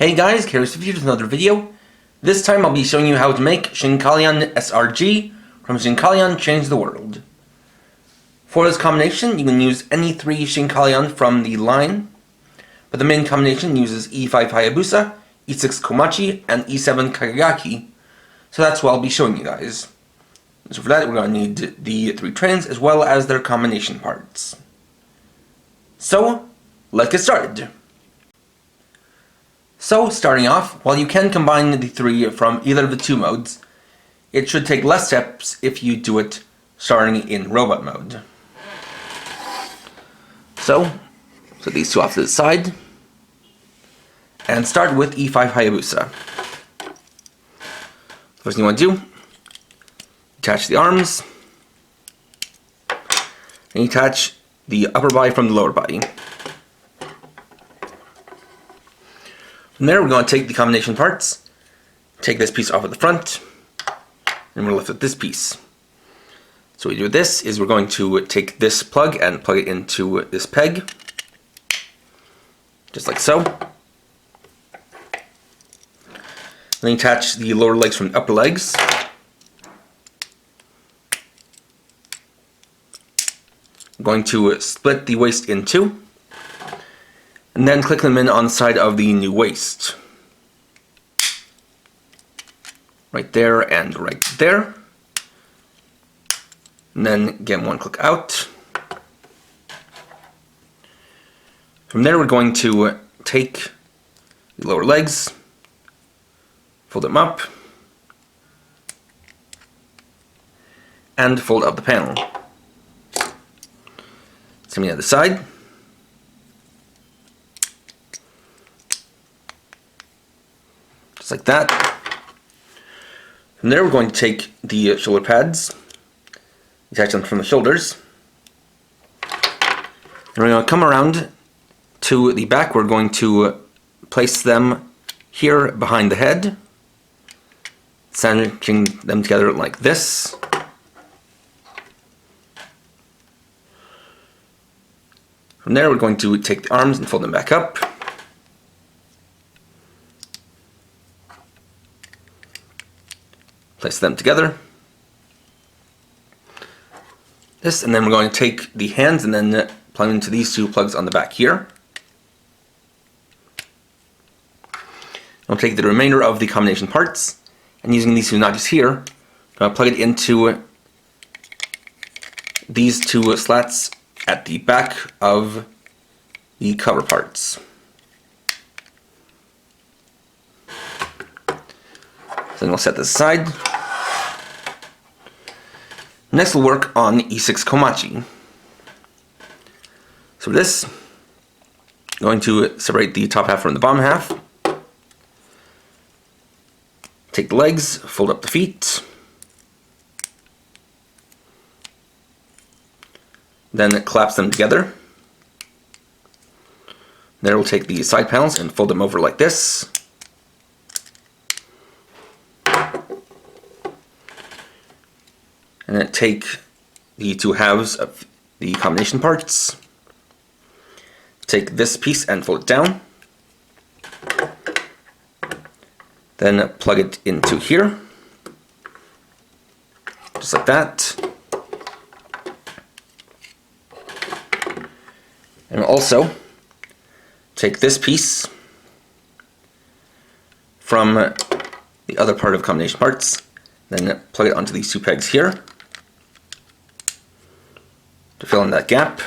Hey guys, Curious with another video. This time I'll be showing you how to make Shinkalion SRG from Shinkalion Change the World. For this combination, you can use any 3 Shinkalion from the line, but the main combination uses E5 Hayabusa, E6 Komachi, and E7 Kagayaki, so that's what I'll be showing you guys. So for that, we're going to need the 3 trains as well as their combination parts. So, let's get started. So, starting off, while you can combine the 3 from either of the 2 modes, it should take less steps if you do it starting in robot mode. So, set these 2 off to the side, and start with E5 Hayabusa. First thing you want to do, attach the arms, and attach the upper body from the lower body. From there, we're going to take the combination parts, take this piece off at the front, and we're left with this piece. So what we do with this is we're going to take this plug and plug it into this peg, just like so. Then attach the lower legs from the upper legs. I'm going to split the waist in 2. And then click them in on the side of the new waist. Right there and right there. And then again, 1 click out. From there, we're going to take the lower legs, fold them up, and fold up the panel. Same on the other side. Just like that. From there, we're going to take the shoulder pads, attach them from the shoulders, and we're going to come around to the back. We're going to place them here behind the head, sandwiching them together like this. From there, we're going to take the arms and fold them back up. Place them together. This, and then we're going to take the hands and then plug into these 2 plugs on the back here. I'll take the remainder of the combination parts, and using these 2 notches here, I'll plug it into these 2 slats at the back of the cover parts. So then we'll set this aside. Next we'll work on E6 Komachi. So for this, I'm going to separate the top half from the bottom half. Take the legs, fold up the feet. Then collapse them together. There we'll take the side panels and fold them over like this. And then take the 2 halves of the combination parts. Take this piece and fold it down. Then plug it into here. Just like that. And also take this piece from the other part of combination parts, then plug it onto these 2 pegs here to fill in that gap.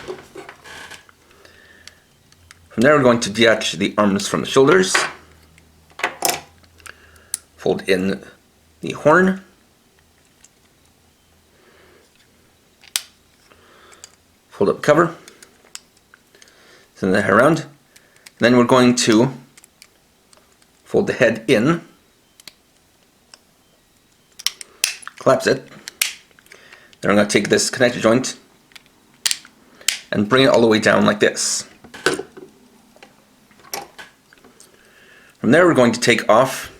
From there, we're going to detach the arms from the shoulders, fold in the horn, fold up the cover, send the head around. Then we're going to fold the head in, collapse it. Then I'm going to take this connector joint and bring it all the way down like this. From there, we're going to take off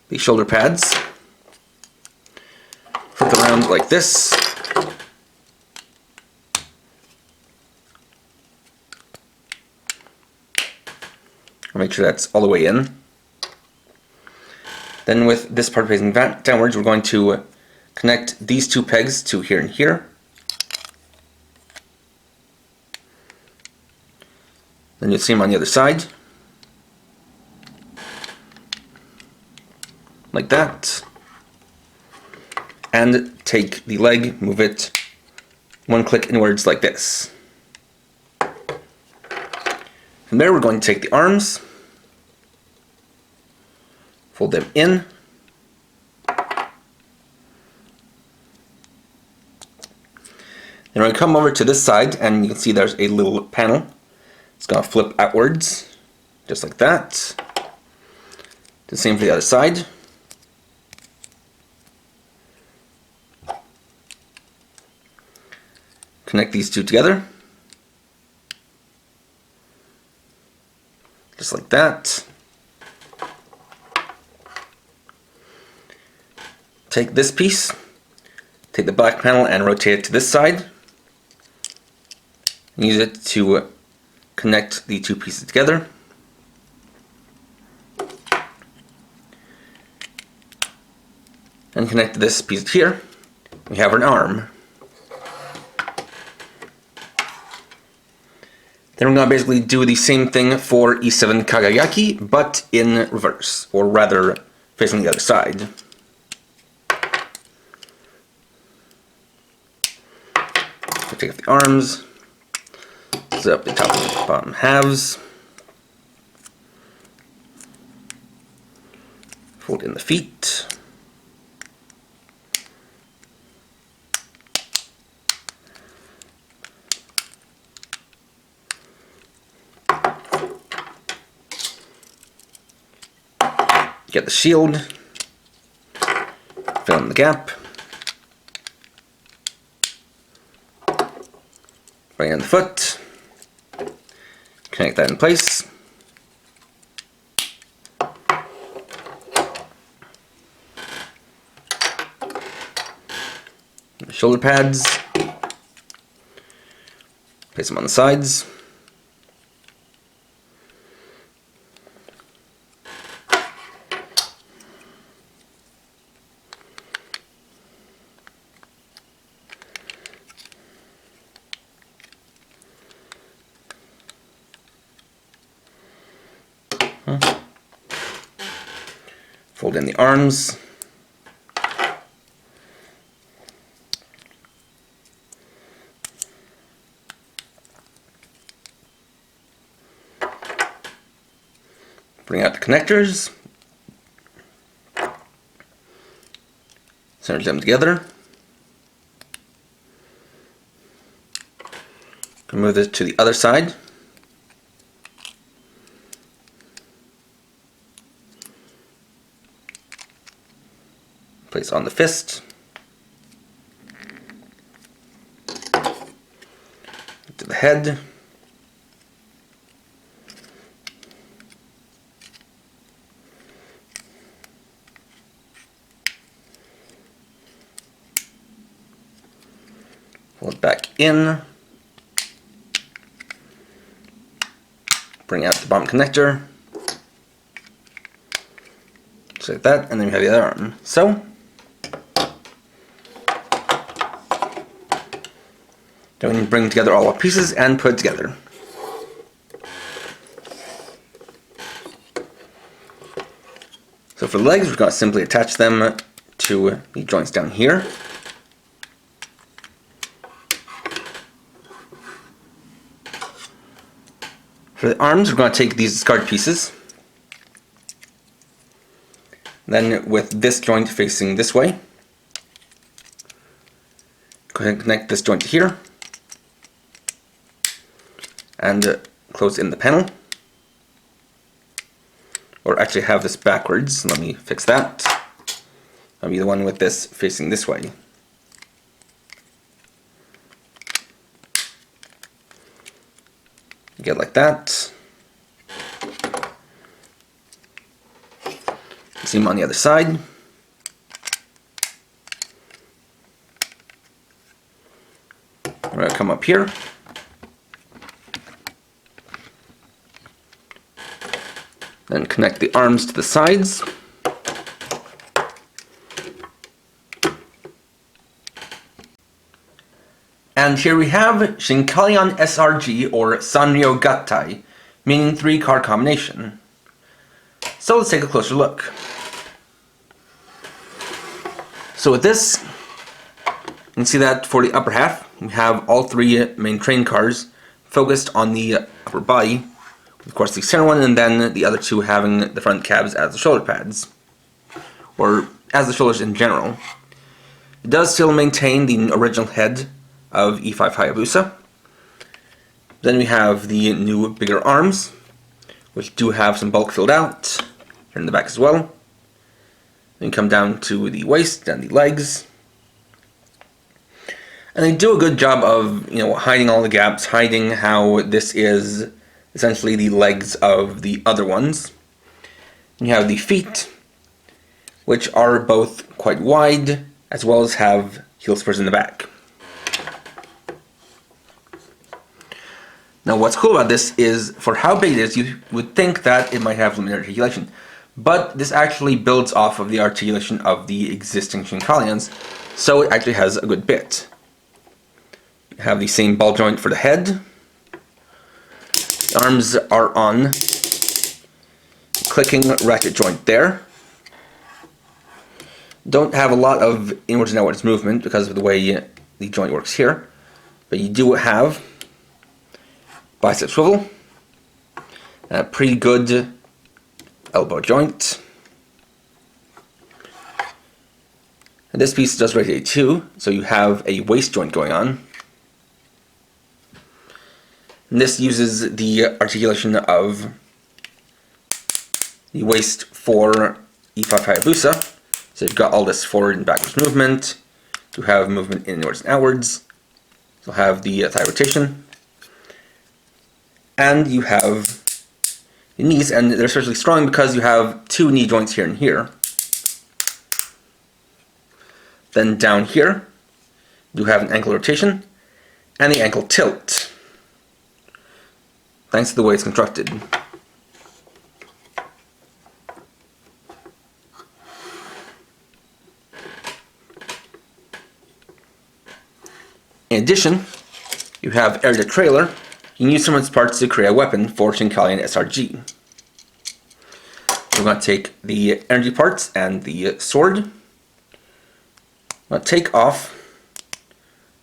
the shoulder pads, flip it around like this, Make sure that's all the way in. Then with this part facing downwards, we're going to connect these two pegs to here and here. Then you'll see them on the other side. Like that. And take the leg, move it one click inwards like this. From there, we're going to take the arms, fold them in, then we're going to come over to this side, and you can see there's a little panel. It's going to flip outwards, just like that. The same for the other side. Connect these two together, just like that. Take this piece, take the back panel and rotate it to this side. Use it to connect the two pieces together. And connect this piece here. We have an arm. Then we're going to basically do the same thing for E7 Kagayaki, but in reverse, or rather facing the other side. So take off the arms, zip up the top and the bottom halves, fold in the feet, get the shield, fill in the gap, bring in the foot, connect that in place, the shoulder pads, place them on the sides. Fold in the arms. Bring out the connectors. Center them together. Move this to the other side. Place on the fist. To the head. Pull it back in. Bring out the bottom connector. Just like that, and then we have the other arm. So, then we can bring together all our pieces and put it together. So for the legs, we're going to simply attach them to the joints down here. For the arms, we're going to take these discard pieces. Then with this joint facing this way, go ahead and connect this joint to here. And close in the panel. Or actually have this backwards. Let me fix that. I'll be the one with this facing this way. Get like that. Same on the other side. We're going to come up here. Then connect the arms to the sides. And here we have Shinkalion SRG, or Sanryo Gattai, meaning 3-card combination. So let's take a closer look. So with this, you can see that for the upper half, we have all 3 main train cars focused on the upper body, of course the center one, and then the other 2 having the front cabs as the shoulder pads, or as the shoulders in general. It does still maintain the original head of E5 Hayabusa. Then we have the new bigger arms, which do have some bulk filled out here in the back as well. Then come down to the waist and the legs. And they do a good job of, hiding all the gaps, hiding how this is essentially the legs of the other ones. And you have the feet, which are both quite wide, as well as have heel spurs in the back. Now what's cool about this is, for how big it is, you would think that it might have limited articulation. But this actually builds off of the articulation of the existing Shinkalions, so it actually has a good bit. You have the same ball joint for the head. The arms are on clicking ratchet joint there. Don't have a lot of inwards and outwards movement because of the way the joint works here, but you do have bicep swivel, a pretty good elbow joint. And this piece does rotate too, so you have a waist joint going on. And this uses the articulation of the waist for E5 Hayabusa. So you've got all this forward and backwards movement. You have movement inwards and outwards. You'll have the thigh rotation. And you have the knees, and they're especially strong because you have 2 knee joints here and here. Then down here, you have an ankle rotation and the ankle tilt, thanks to the way it's constructed. In addition, you have area trailer. You can use some of its parts to create a weapon for Shinkalion SRG. We're going to take the energy parts and the sword. I'm going to take off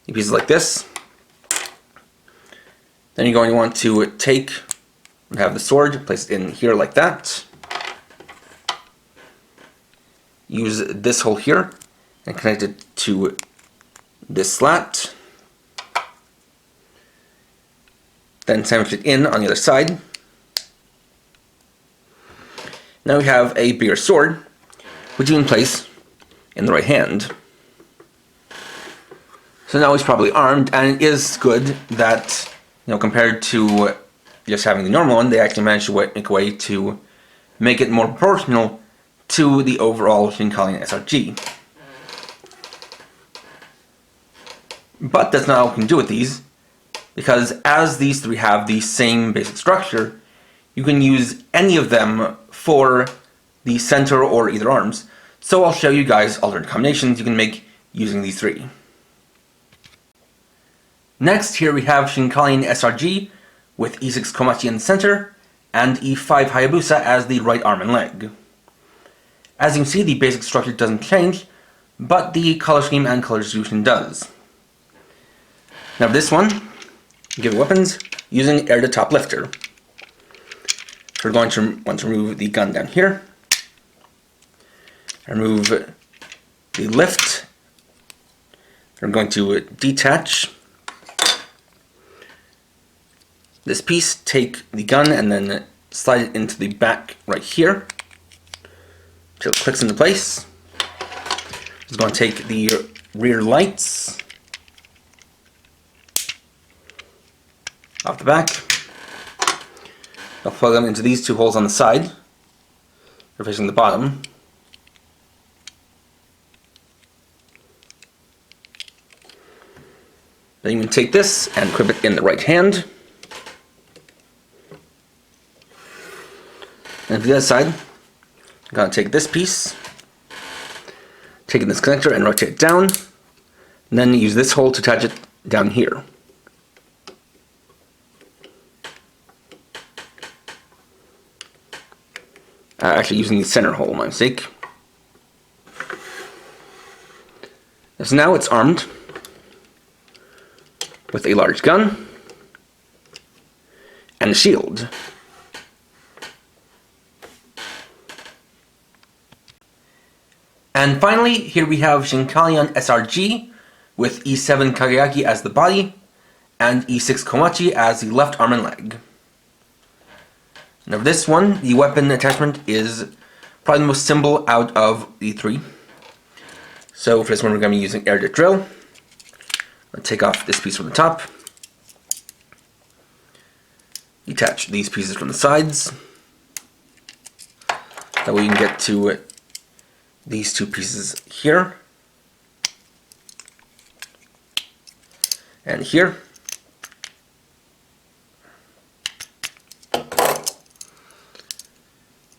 the pieces like this. Then you're going to want to take and have the sword, place it in here like that. Use this hole here and connect it to this slat. Then sandwich it in on the other side. Now we have a bigger sword, which you can place in the right hand. So now he's probably armed, and it is good that, compared to just having the normal one, they actually managed to make a way to make it more proportional to the overall Shinkalion SRG. But that's not all we can do with these, because as these 3 have the same basic structure, you can use any of them for the center or either arms. So I'll show you guys alternate combinations you can make using these 3. Next, here we have Shinkalion SRG with E6 Komachi in the center and E5 Hayabusa as the right arm and leg. As you can see, the basic structure doesn't change, but the color scheme and color distribution does. Now for this one, give weapons using air to top lifter. We're going to want to remove the gun down here. Remove the lift. We're going to detach this piece, take the gun, and then slide it into the back right here until it clicks into place. Just going to take the rear lights off the back. I'll plug them into these 2 holes on the side. They're facing the bottom. Then you can take this and equip it in the right hand. And for the other side, I'm going to take this piece, take this connector and rotate it down, and then use this hole to attach it down here. Actually using the center hole, my mistake. So now it's armed with a large gun and a shield. And finally, here we have Shinkalion SRG with E7 Kagayaki as the body and E6 Komachi as the left arm and leg. Now for this one, the weapon attachment is probably the most simple out of the three. So for this one we're going to be using air jet drill. I'll take off this piece from the top. Detach these pieces from the sides. That way you can get to these two pieces here. And here.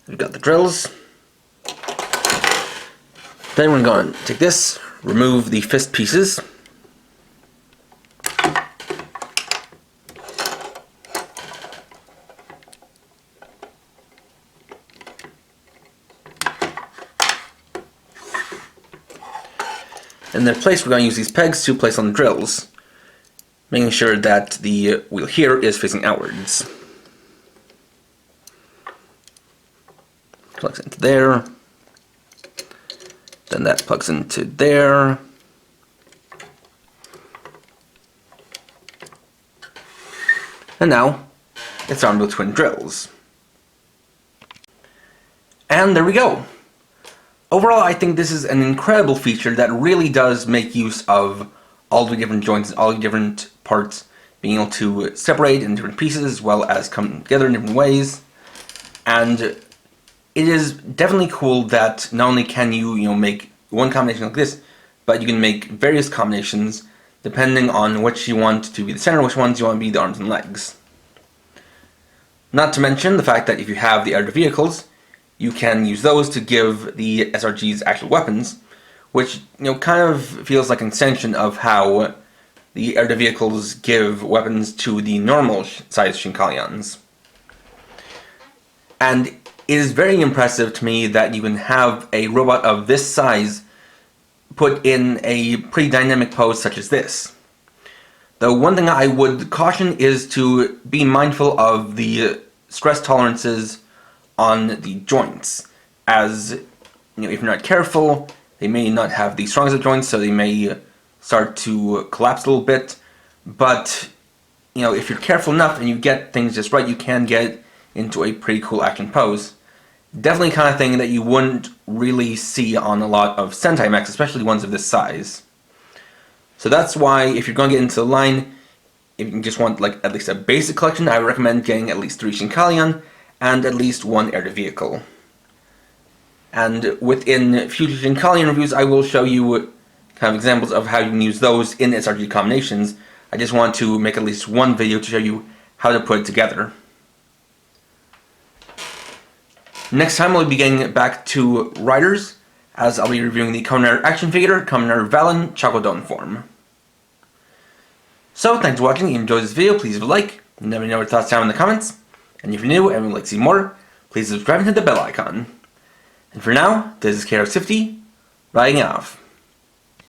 We've got the drills. Then we're going to take this, remove the fist pieces. In their place, we're going to use these pegs to place on the drills, making sure that the wheel here is facing outwards. Plugs into there, then that plugs into there, and now it's armed with twin drills. And there we go! Overall, I think this is an incredible feature that really does make use of all the different joints and all the different parts being able to separate in different pieces as well as come together in different ways. And it is definitely cool that not only can you make one combination like this, but you can make various combinations depending on which you want to be the center, which ones you want to be the arms and legs. Not to mention the fact that if you have the other vehicles, you can use those to give the SRG's actual weapons, which kind of feels like an extension of how the other vehicles give weapons to the normal size Shinkalions. And it is very impressive to me that you can have a robot of this size put in a pretty dynamic pose such as this. Though one thing I would caution is to be mindful of the stress tolerances on the joints, as if you're not careful, they may not have the strongest of joints, so they may start to collapse a little bit. But if you're careful enough and you get things just right, you can get into a pretty cool action pose. Definitely the kind of thing that you wouldn't really see on a lot of Sentai mechs, especially ones of this size. So that's why if you're going to get into the line, if you just want at least a basic collection, I would recommend getting at least 3 Shinkalion and at least 1 air vehicle. And within future Shinkalion reviews, I will show you kind of examples of how you can use those in SRG Combinations. I just want to make at least one video to show you how to put it together. Next time we'll be getting back to Riders, as I'll be reviewing the Kamen Rider action figure, Kamen Rider Valen Chakodon form. So, thanks for watching. If you enjoyed this video, please leave a like, and let me know your thoughts down in the comments. And if you're new and would like to see more, please subscribe and hit the bell icon. And for now, this is KR50, riding off.